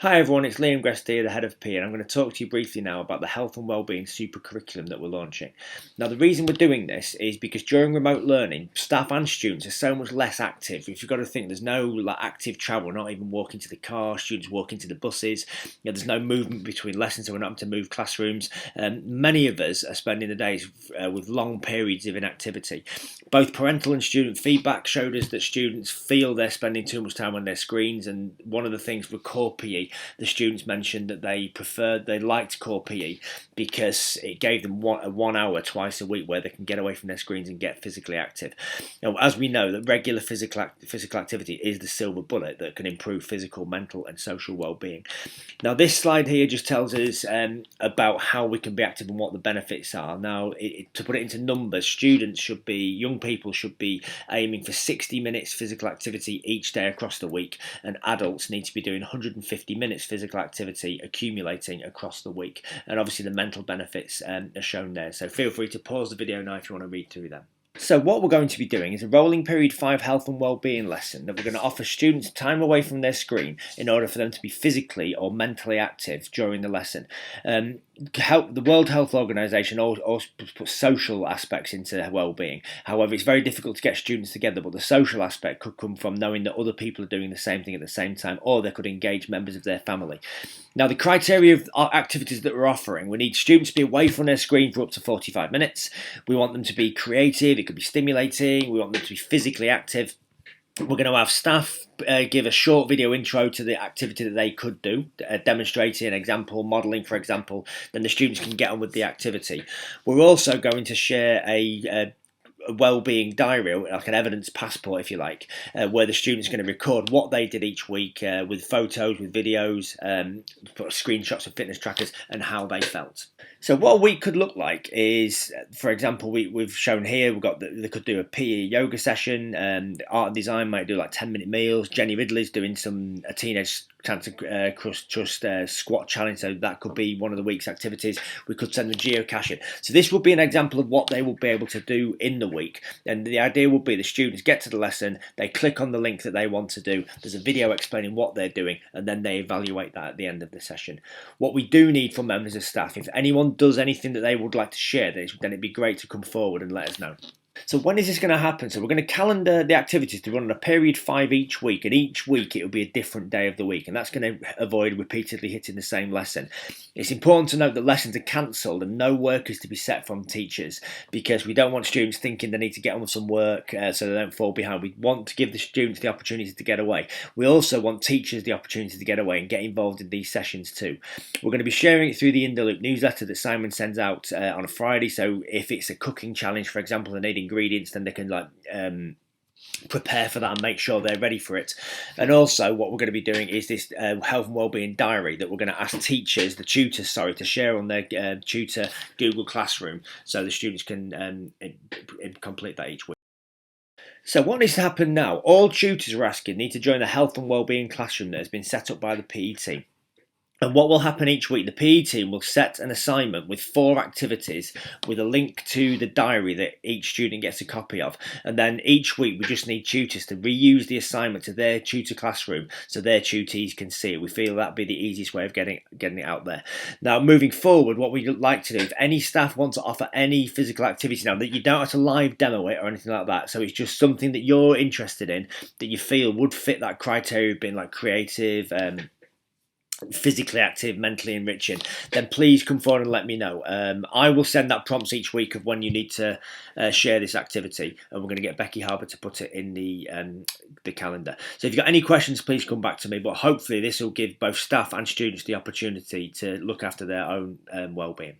Hi everyone, it's Liam Grest here, the head of P, and I'm going to talk to you briefly now about the Health and Wellbeing Super Curriculum that we're launching. Now, the reason we're doing this is because during remote learning, staff and students are so much less active. If you've got to think, there's no active travel, not even walking to the car, students walking to the buses. There's no movement between lessons, so we're not having to move classrooms. Many of us are spending the days with long periods of inactivity. Both parental and student feedback showed us that students feel they're spending too much time on their screens, and one of the things with core PE, the students mentioned that they liked core PE because it gave them one hour twice a week where they can get away from their screens and get physically active. Now, as we know, that regular physical activity is the silver bullet that can improve physical, mental, and social well-being. Now, this slide here just tells us about how we can be active and what the benefits are. Now, to put it into numbers, young people should be aiming for 60 minutes physical activity each day across the week, and adults need to be doing 150 minutes physical activity accumulating across the week. And obviously the mental benefits are shown there, so feel free to pause the video now if you want to read through them. So what we're going to be doing is a rolling period 5 health and wellbeing lesson that we're going to offer students time away from their screen in order for them to be physically or mentally active during the lesson. The World Health Organization also puts social aspects into well-being. However, it's very difficult to get students together, but the social aspect could come from knowing that other people are doing the same thing at the same time, or they could engage members of their family. Now, the criteria of activities that we're offering: we need students to be away from their screen for up to 45 minutes. We want them to be creative, it could be stimulating. We want them to be physically active. We're going to have staff give a short video intro to the activity that they could do, demonstrating an example, modelling, for example. Then the students can get on with the activity. We're also going to share a wellbeing diary, like an evidence passport, if you like, where the students are going to record what they did each week with photos, with videos, screenshots of fitness trackers, and how they felt. So what a week could look like is, for example, we've shown here, they could do a PE yoga session, art and design might do like 10-minute meals. Jenny Ridley's doing a teenage cancer trust squat challenge, so that could be one of the week's activities. We could send them geocaching. So this would be an example of what they will be able to do in the week, and the idea will be the students get to the lesson, they click on the link that they want to do, there's a video explaining what they're doing, and then they evaluate that at the end of the session. What we do need from members of staff, if anyone does anything that they would like to share, then it'd be great to come forward and let us know. So when is this going to happen? So we're going to calendar the activities to run on a period 5 each week, and each week it will be a different day of the week, and that's going to avoid repeatedly hitting the same lesson. It's important to note that lessons are cancelled and no work is to be set from teachers, because we don't want students thinking they need to get on with some work so they don't fall behind. We want to give the students the opportunity to get away. We also want teachers the opportunity to get away and get involved in these sessions too. We're going to be sharing it through the In the Loop newsletter that Simon sends out on a Friday, so if it's a cooking challenge, for example, they need ingredients, then they can prepare for that and make sure they're ready for it. And also what we're going to be doing is this health and wellbeing diary that we're going to ask the tutors to share on their tutor Google Classroom, so the students can complete that each week. So what needs to happen now? All tutors are asking need to join the health and wellbeing classroom that has been set up by the PE team. And what will happen each week, the PE team will set an assignment with 4 activities with a link to the diary that each student gets a copy of. And then each week we just need tutors to reuse the assignment to their tutor classroom so their tutees can see it. We feel that'd be the easiest way of getting it out there. Now, moving forward, what we'd like to do, if any staff want to offer any physical activity now, that you don't have to live demo it or anything like that. So it's just something that you're interested in, that you feel would fit that criteria of being like creative, physically active, mentally enriching, then please come forward and let me know. I will send that prompts each week of when you need to share this activity, and we're going to get Becky Harbour to put it in the calendar. So if you've got any questions, please come back to me, but hopefully this will give both staff and students the opportunity to look after their own well-being.